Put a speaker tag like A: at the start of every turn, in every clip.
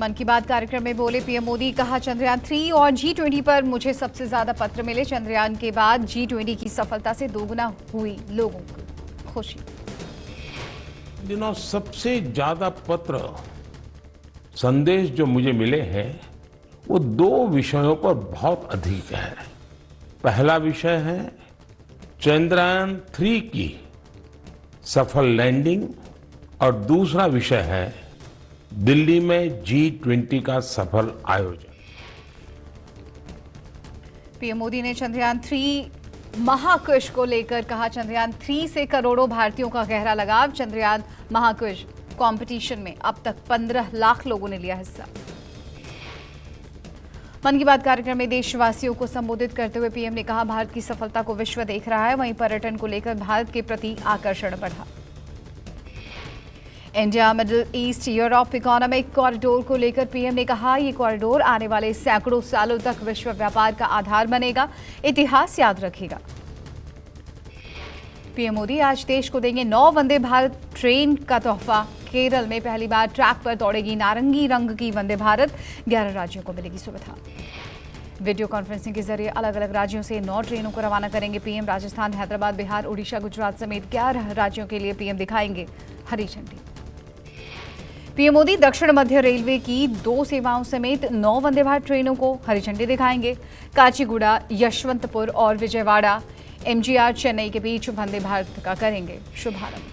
A: मन की बात कार्यक्रम में बोले पीएम मोदी, कहा चंद्रयान 3 और G20 पर मुझे सबसे ज्यादा पत्र मिले। चंद्रयान के बाद G20 की सफलता से दोगुना हुई लोगों की खुशी।
B: सबसे ज्यादा पत्र संदेश जो मुझे मिले हैं वो दो विषयों पर बहुत अधिक है। पहला विषय है चंद्रयान 3 की सफल लैंडिंग और दूसरा विषय है दिल्ली में G20 का सफल आयोजन।
A: पीएम मोदी ने चंद्रयान 3 महाकुश को लेकर कहा, चंद्रयान 3 से करोड़ों भारतीयों का गहरा लगाव। चंद्रयान महाकुश कंपटीशन में अब तक 15 लाख लोगों ने लिया हिस्सा। मन की बात कार्यक्रम में देशवासियों को संबोधित करते हुए पीएम ने कहा, भारत की सफलता को विश्व देख रहा है, वहीं पर्यटन को लेकर भारत के प्रति आकर्षण बढ़ा। India middle east Europe economic corridor को लेकर पीएम ने कहा, ये कॉरिडोर आने वाले सैकड़ों सालों तक विश्व व्यापार का आधार बनेगा, इतिहास याद रखेगा। पीएम मोदी आज देश को देंगे 9 वंदे भारत ट्रेन का तोहफा। केरल में पहली बार ट्रैक पर दौड़ेगी नारंगी रंग की वंदे भारत, 11 राज्यों को मिलेगी सुविधा। वीडियो कॉन्फ्रेंसिंग के जरिए अलग अलग राज्यों से 9 ट्रेनों को रवाना करेंगे पीएम। राजस्थान, हैदराबाद, बिहार, उड़ीसा, गुजरात समेत 11 राज्यों के लिए पीएम दिखाएंगे हरी झंडी। पीएम मोदी दक्षिण मध्य रेलवे की 2 सेवाओं समेत 9 वंदे भारत ट्रेनों को हरी झंडी दिखाएंगे। काचीगुड़ा, यशवंतपुर और विजयवाड़ा MGR चेन्नई के बीच वंदे भारत का करेंगे शुभारंभ।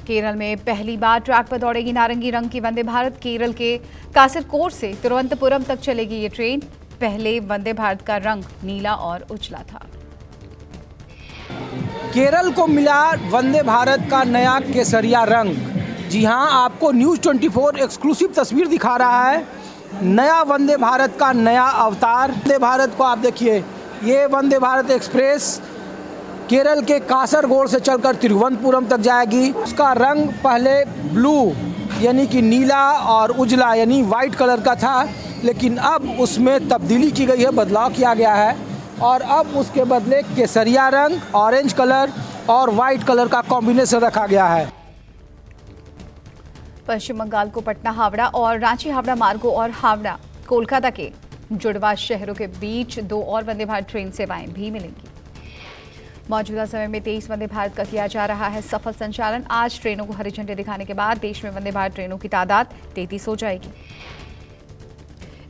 A: केरल में पहली बार ट्रैक पर दौड़ेगी नारंगी रंग की वंदे भारत। केरल के कासरकोड से तिरुवनंतपुरम तक चलेगी ये ट्रेन। पहले वंदे भारत का रंग नीला और उजला था।
C: केरल को मिला वंदे भारत का नया केसरिया रंग। जी हां, आपको न्यूज़ 24 एक्सक्लूसिव तस्वीर दिखा रहा है। नया वंदे भारत का नया अवतार। वंदे भारत को आप देखिए, ये वंदे भारत एक्सप्रेस केरल के कासरगोड से चलकर तिरुवनंतपुरम तक जाएगी। उसका रंग पहले ब्लू यानी कि नीला और उजला यानी वाइट कलर का था, लेकिन अब उसमें तब्दीली की गई है, बदलाव किया गया है और अब उसके बदले केसरिया रंग, ऑरेंज कलर और वाइट कलर का कॉम्बिनेशन रखा गया है।
A: पश्चिम बंगाल को पटना हावड़ा और रांची हावड़ा मार्गों और हावड़ा कोलकाता के जुड़वा शहरों के बीच 2 और वंदे भारत ट्रेन सेवाएं भी मिलेंगी। मौजूदा समय में 23 वंदे भारत का किया जा रहा है सफल संचालन। आज ट्रेनों को हरी झंडी दिखाने के बाद देश में वंदे भारत ट्रेनों की तादाद 33 हो जाएगी।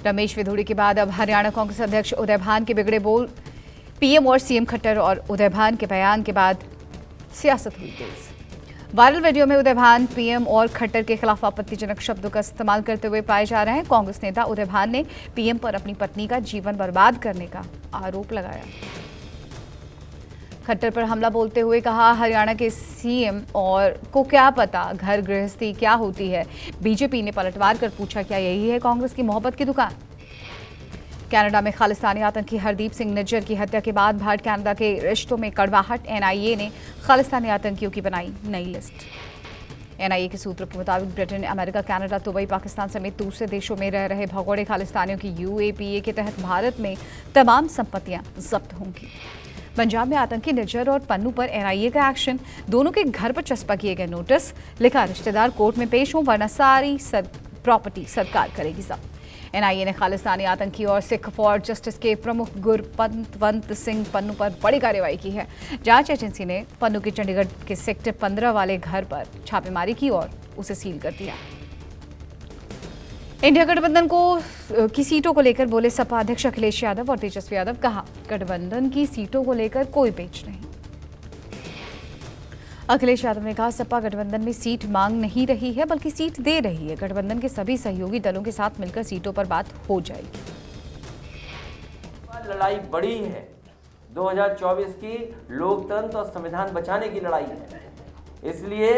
A: रमेश विधोड़ी के बाद अब हरियाणा कांग्रेस अध्यक्ष उदय भान के बिगड़े बोल। पीएम और सीएम खट्टर और उदय भान के बयान के बाद सियासत हुई तेज। वायरल वीडियो में उदय भान पीएम और खट्टर के खिलाफ आपत्तिजनक शब्दों का इस्तेमाल करते हुए पाए जा रहे हैं। कांग्रेस नेता उदय भान ने पीएम पर अपनी पत्नी का जीवन बर्बाद करने का आरोप लगाया। खट्टर पर हमला बोलते हुए कहा, हरियाणा के सीएम और को क्या पता घर गृहस्थी क्या होती है। बीजेपी ने पलटवार कर पूछा, क्या यही है कांग्रेस की मोहब्बत की दुकान। कनाडा में खालिस्तानी आतंकी हरदीप सिंह निज्जर की हत्या के बाद भारत कनाडा के रिश्तों में कड़वाहट। एनआईए ने खालिस्तानी आतंकियों की बनाई नई लिस्ट। एनआईए के सूत्रों के मुताबिक Britain, America, Canada, Dubai, Pakistan समेत दूसरे देशों में रह रहे भगोड़े खालिस्तानियों की UAPA के तहत भारत में तमाम संपत्तियां जब्त होंगी। पंजाब में आतंकी निज्जर और पन्नू पर एनआईए का एक्शन। दोनों के घर पर चस्पा किए गए नोटिस। लिखा, रिश्तेदार कोर्ट में पेश हों वरना सारी प्रॉपर्टी सरकार करेगी जब्त। एनआईए ने खालिस्तानी आतंकी और सिख फॉर जस्टिस के प्रमुख गुरपतवंत सिंह पन्नू पर बड़ी कार्रवाई की है। जांच एजेंसी ने पन्नू के चंडीगढ़ के सेक्टर 15 वाले घर पर छापेमारी की और उसे सील कर दिया। इंडिया गठबंधन की सीटों को लेकर बोले सपा अध्यक्ष अखिलेश यादव और तेजस्वी यादव। कहा, गठबंधन की सीटों को लेकर कोई पेच नहीं। अखिलेश यादव ने कहा, सपा गठबंधन में सीट मांग नहीं रही है बल्कि सीट दे रही है। गठबंधन के सभी सहयोगी दलों के साथ मिलकर सीटों पर बात हो जाएगी।
D: लड़ाई बड़ी है, 2024 की लोकतंत्र और संविधान बचाने की लड़ाई है। इसलिए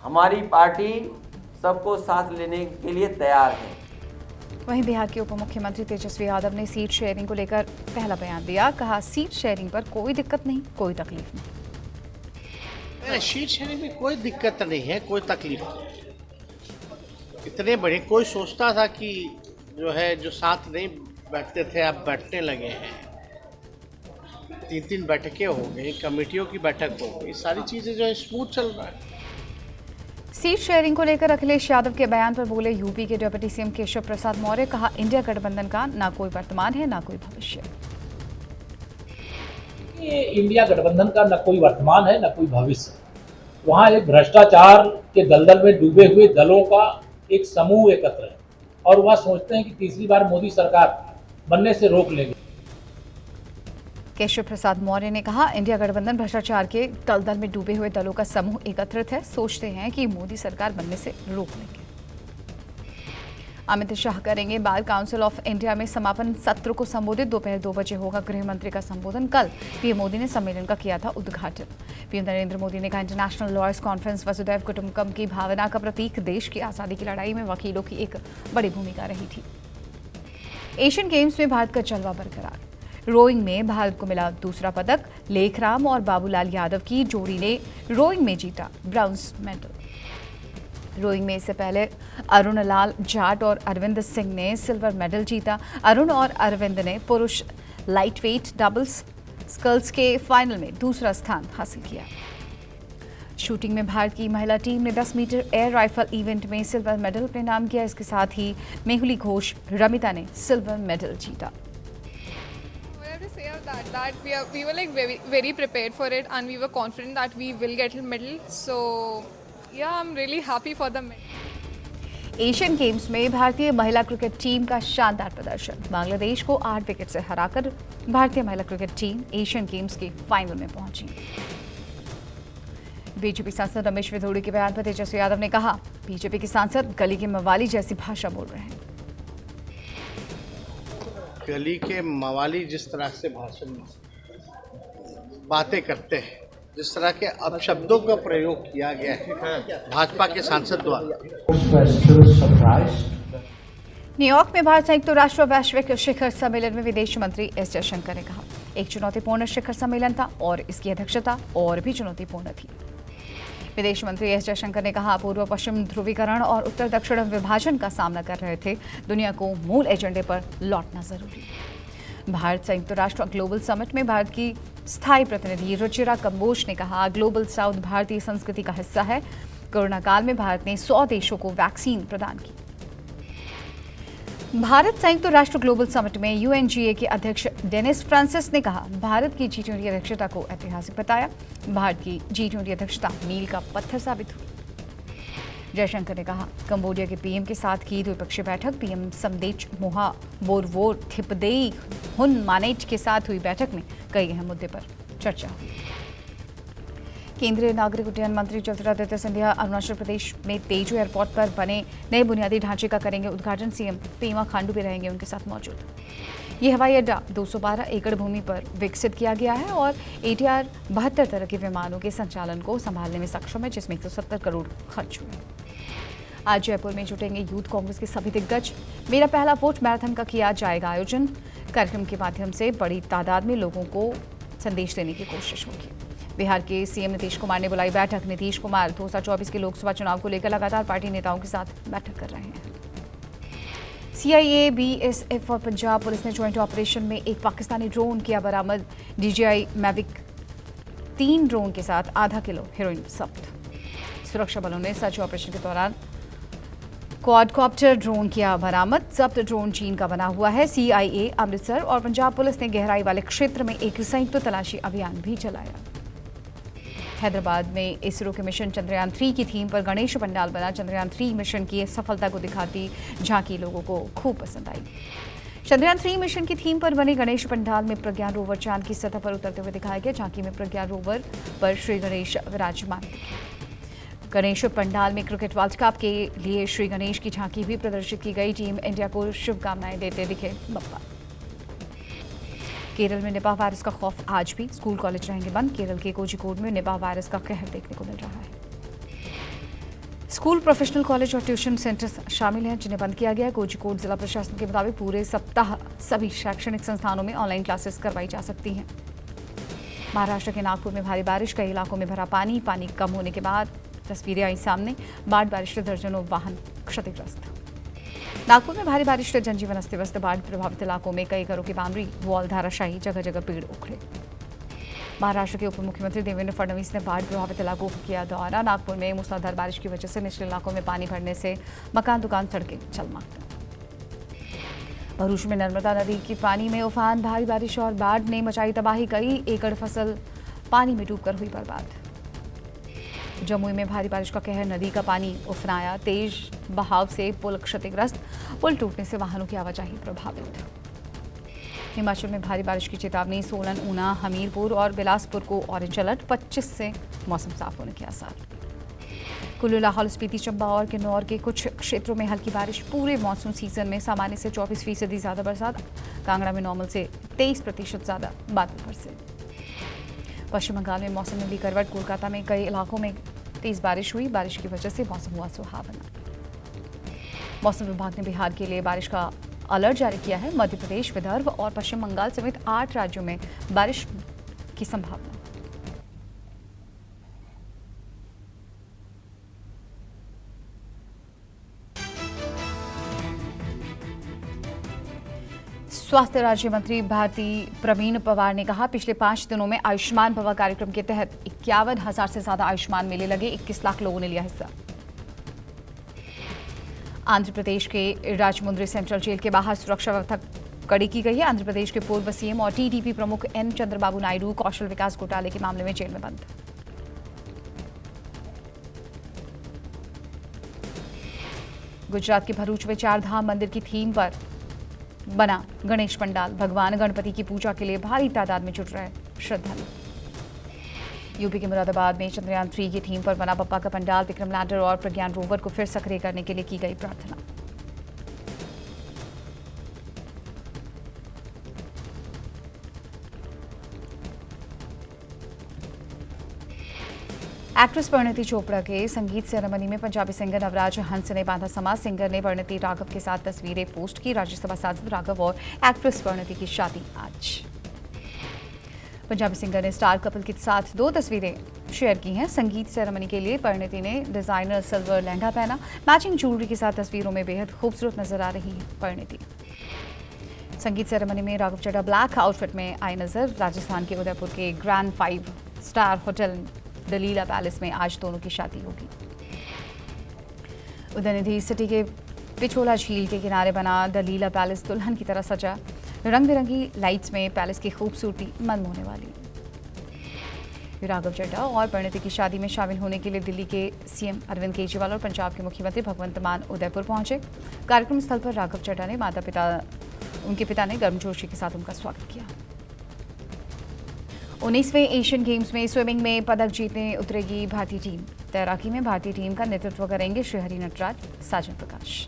D: हमारी पार्टी सबको साथ लेने के लिए तैयार है।
A: वहीं बिहार के उप मुख्यमंत्री तेजस्वी यादव ने सीट शेयरिंग को लेकर पहला बयान दिया। कहा, सीट शेयरिंग पर कोई दिक्कत नहीं, कोई तकलीफ नहीं।
E: सीट शेयरिंग में कोई दिक्कत नहीं है, कोई तकलीफ नहीं। इतने बड़े कोई सोचता था कि जो है जो साथ नहीं बैठते थे अब बैठने लगे हैं। 3-3 बैठकें हो गई, कमेटियों की बैठक हो गई, सारी चीज़ें जो है स्मूथ चल रहा है।
A: सीट शेयरिंग को लेकर अखिलेश यादव के बयान पर बोले यूपी के डिप्टी सीएम केशव प्रसाद मौर्य। कहा, इंडिया गठबंधन का ना कोई वर्तमान है ना कोई भविष्य।
F: ये इंडिया गठबंधन का न कोई वर्तमान है न कोई भविष्य। वहाँ एक भ्रष्टाचार के दलदल में डूबे हुए दलों का एक समूह एकत्र है और वह सोचते हैं कि तीसरी बार मोदी सरकार बनने से रोक लेंगे।
A: केशव प्रसाद मौर्य ने कहा, इंडिया गठबंधन भ्रष्टाचार के दलदल में डूबे हुए दलों का समूह एकत्रित है, सोचते हैं कि मोदी सरकार बनने से रोक लेंगे। अमित शाह करेंगे बार काउंसिल ऑफ इंडिया में समापन सत्र को संबोधित। दोपहर 2 बजे होगा गृह मंत्री का संबोधन। कल पीएम मोदी ने सम्मेलन का किया था उद्घाटन। पीएम नरेंद्र मोदी ने कहा, इंटरनेशनल लॉयर्स कॉन्फ्रेंस वसुधैव कुटुंबकम की भावना का प्रतीक, देश की आज़ादी की लड़ाई में वकीलों की एक बड़ी भूमिका रही थी। एशियन गेम्स में भारत का जलवा बरकरार। रोइंग में भारत को मिला दूसरा पदक। लेखराम और बाबूलाल यादव की जोड़ी ने रोइंग में जीता ब्राउन्स मेडल। रोइंग में इससे पहले अरुण लाल जाट और अरविंद सिंह ने सिल्वर मेडल जीता। अरुण और अरविंद ने पुरुष लाइटवेट डबल्स स्कल्स के फाइनल में दूसरा स्थान हासिल किया। शूटिंग में भारत की महिला टीम ने 10 मीटर एयर राइफल इवेंट में सिल्वर मेडल अपने नाम किया। इसके साथ ही मेहुली घोष रमिता ने सिल्वर मेडल जीता।
G: That we were like very prepared for it and we were confident that we will get a medal. So yeah, I'm really happy for the medal.
A: Asian games में भारतीय महिला क्रिकेट टीम का शानदार प्रदर्शन। बांग्लादेश को 8 wicket से हराकर भारतीय महिला क्रिकेट टीम एशियन गेम्स के फाइनल में पहुंची। बीजेपी सांसद रमेश विधोड़ी के बयान पर तेजस्वी यादव ने कहा, बीजेपी के सांसद गली के मवाली जैसी भाषा बोल रहे हैं।
E: गली के मवाली जिस तरह से भाषण बातें करते हैं, जिस तरह के अपशब्दों का प्रयोग किया गया है भाजपा के सांसद द्वारा।
A: न्यूयॉर्क में भारत संयुक्त राष्ट्र वैश्विक शिखर सम्मेलन में विदेश मंत्री एस जयशंकर ने कहा, एक चुनौतीपूर्ण शिखर सम्मेलन था और इसकी अध्यक्षता और भी चुनौतीपूर्ण थी। विदेश मंत्री एस जयशंकर ने कहा, पूर्व पश्चिम ध्रुवीकरण और उत्तर दक्षिण विभाजन का सामना कर रहे थे, दुनिया को मूल एजेंडे पर लौटना जरूरी। भारत संयुक्त राष्ट्र ग्लोबल समिट में भारत की स्थायी प्रतिनिधि रुचिरा कंबोज ने कहा, ग्लोबल साउथ भारतीय संस्कृति का हिस्सा है। कोरोना काल में भारत ने 100 देशों को वैक्सीन प्रदान की। भारत संयुक्त राष्ट्र ग्लोबल समिट में यूएनजीए के अध्यक्ष डेनिस फ्रांसिस ने कहा, भारत की G20 अध्यक्षता को ऐतिहासिक बताया। भारत की G20 अध्यक्षता मील का पत्थर साबित हुई। जयशंकर ने कहा, कंबोडिया के पीएम के साथ की द्विपक्षीय बैठक। पीएम समदेच मोहा बोरवोर थिपदेई हुन मानेट के साथ हुई बैठक में कई अहम मुद्दे पर चर्चा हुई। केंद्रीय नागरिक उड्डयन मंत्री ज्योतिरादित्य सिंधिया अरुणाचल प्रदेश में तेजू एयरपोर्ट पर बने नए बुनियादी ढांचे का करेंगे उद्घाटन। सीएम पेमा खांडू भी रहेंगे उनके साथ मौजूद। ये हवाई अड्डा 212 एकड़ भूमि पर विकसित किया गया है और ATR 72 तरह के विमानों के संचालन को संभालने में सक्षम है, जिसमें 170 करोड़ खर्च हुए। आज जयपुर में जुटेंगे यूथ कांग्रेस के सभी दिग्गज। मेरा पहला वोट मैराथन का किया जाएगा आयोजन। कार्यक्रम के माध्यम से बड़ी तादाद में लोगों को संदेश देने की कोशिश होगी। बिहार के सीएम नीतीश कुमार ने बुलाई बैठक। नीतीश कुमार 2024 के लोकसभा चुनाव को लेकर लगातार पार्टी नेताओं के साथ बैठक कर रहे हैं। CIA, BSF और पंजाब पुलिस ने ज्वाइंट ऑपरेशन में एक पाकिस्तानी ड्रोन किया बरामद। DJI मैविक 3 ड्रोन के साथ आधा किलो हेरोइन जब्त। सुरक्षा बलों ने सर्च ऑपरेशन के दौरान क्वाडकॉप्टर ड्रोन किया बरामद। जब्त ड्रोन चीन का बना हुआ है। CIA, अमृतसर और पंजाब पुलिस ने गहराई वाले क्षेत्र में एक संयुक्त तलाशी अभियान भी चलाया। हैदराबाद में इसरो के मिशन चंद्रयान 3 की थीम पर गणेश पंडाल बना। चंद्रयान 3 मिशन की सफलता को दिखाती झांकी लोगों को खूब पसंद आई। चंद्रयान 3 मिशन की थीम पर बने गणेश पंडाल में प्रज्ञान रोवर चांद की सतह पर उतरते हुए दिखाया गया। झांकी में प्रज्ञान रोवर पर श्री गणेश विराजमान दिखे। गणेश पंडाल में क्रिकेट वर्ल्ड कप के लिए श्री गणेश की झांकी भी प्रदर्शित की गई। टीम इंडिया को शुभकामनाएं देते दिखे बप्पा। केरल में निपाह वायरस का खौफ आज भी। स्कूल कॉलेज रहेंगे बंद। केरल के कोझिकोड में निपाह वायरस का कहर देखने को मिल रहा है। स्कूल, प्रोफेशनल कॉलेज और ट्यूशन सेंटर्स शामिल हैं जिन्हें बंद किया गया है। कोझिकोड जिला प्रशासन के मुताबिक पूरे सप्ताह सभी शैक्षणिक संस्थानों में ऑनलाइन क्लासेस करवाई जा सकती हैं। महाराष्ट्र के नागपुर में भारी बारिश। कई इलाकों में भरा पानी। पानी कम होने के बाद तस्वीरें आई सामने। बाढ़ बारिश से दर्जनों वाहन क्षतिग्रस्त। नागपुर में भारी बारिश से जनजीवन अस्त व्यस्त। बाढ़ प्रभावित इलाकों में कई घरों की बाउंड्री वॉल धराशायी। जगह जगह पेड़ उखड़े। महाराष्ट्र के उप मुख्यमंत्री देवेंद्र फडणवीस ने बाढ़ प्रभावित इलाकों को किया दौरा। नागपुर में मूसलाधार बारिश की वजह से निचले इलाकों में पानी भरने से मकान दुकान सड़कें जलमग्न। भरूच में नर्मदा नदी के पानी में उफान, भारी बारिश और बाढ़ ने मचाई तबाही, कई एकड़ फसल पानी में डूबकर हुई बर्बाद। जमुई में भारी बारिश का कहर, नदी का पानी उफनाया, तेज बहाव से पुल क्षतिग्रस्त, पुल टूटने से वाहनों की आवाजाही प्रभावित। हिमाचल में भारी बारिश की चेतावनी, सोलन, ऊना, हमीरपुर और बिलासपुर को ऑरेंज अलर्ट, 25 से मौसम साफ होने के आसार। कुल्लू, लाहौल स्पीति, चंबा और किन्नौर के कुछ क्षेत्रों में हल्की बारिश, पूरे मानसून सीजन में सामान्य से 24% ज्यादा बरसात। कांगड़ा में नॉर्मल से 23% ज्यादा बादल बरसे। पश्चिम बंगाल में मौसम में भी करवट, कोलकाता में कई इलाकों में तेज बारिश हुई, बारिश की वजह से मौसम हुआ सुहावना। मौसम विभाग ने बिहार के लिए बारिश का अलर्ट जारी किया है। मध्य प्रदेश, विदर्भ और पश्चिम बंगाल समेत 8 राज्यों में बारिश की संभावना। स्वास्थ्य राज्य मंत्री भारती प्रवीण पवार ने कहा, पिछले 5 दिनों में आयुष्मान भवा कार्यक्रम के तहत 51,000 से ज्यादा आयुष्मान मेले लगे, 21 लाख लोगों ने लिया हिस्सा। आंध्र प्रदेश के राजमुंद्री सेंट्रल जेल के बाहर सुरक्षा व्यवस्था कड़ी की गई है। आंध्र प्रदेश के पूर्व सीएम और टीडीपी प्रमुख एन चंद्रबाबू नायडू कौशल विकास घोटाले के मामले में जेल में बंद। गुजरात के भरूच में 4 धाम मंदिर की थीम पर बना गणेश पंडाल, भगवान गणपति की पूजा के लिए भारी तादाद में जुट रहे श्रद्धालु। यूपी के मुरादाबाद में चंद्रयान 3 की थीम पर बना बप्पा का पंडाल, विक्रम लैंडर और प्रज्ञान रोवर को फिर सक्रिय करने के लिए की गई प्रार्थना। एक्ट्रेस परिणीति चोपड़ा के संगीत सेरेमनी में पंजाबी सिंगर नवराज हंस ने बांधा समा। सिंगर ने परिणीति राघव के साथ तस्वीरें पोस्ट की। राज्यसभा सांसद राघव और एक्ट्रेस परिणीति की शादी आज। पंजाबी सिंगर ने स्टार कपल के साथ 2 तस्वीरें शेयर की हैं। संगीत सेरेमनी के लिए परिणीति ने डिजाइनर सिल्वर लहंगा पहना। मैचिंग ज्वेलरी के साथ तस्वीरों में बेहद खूबसूरत नजर आ रही है परिणीति। संगीत सेरेमनी में राघव चड्ढा ब्लैक आउटफिट में आए नजर। राजस्थान के उदयपुर के grand 5 star hotel Delilah palace में आज दोनों की शादी होगी। उदयनिधि सिटी के पिछोला झील के किनारे बना दलीला पैलेस दुल्हन की तरह सजा। रंग बिरंगी लाइट्स में पैलेस की खूबसूरती मन मोहने वाली। राघव चड्ढा और परिणीति की शादी में शामिल होने के लिए दिल्ली के सीएम अरविंद केजरीवाल और पंजाब के मुख्यमंत्री भगवंत मान उदयपुर पहुंचे। कार्यक्रम स्थल पर राघव चड्ढा ने उनके पिता ने गर्मजोशी के साथ उनका स्वागत किया। 19वें एशियन गेम्स में स्विमिंग में पदक जीतने उतरेगी भारतीय टीम। तैराकी में भारतीय टीम का नेतृत्व करेंगे श्रीहरि नटराज, साजन प्रकाश।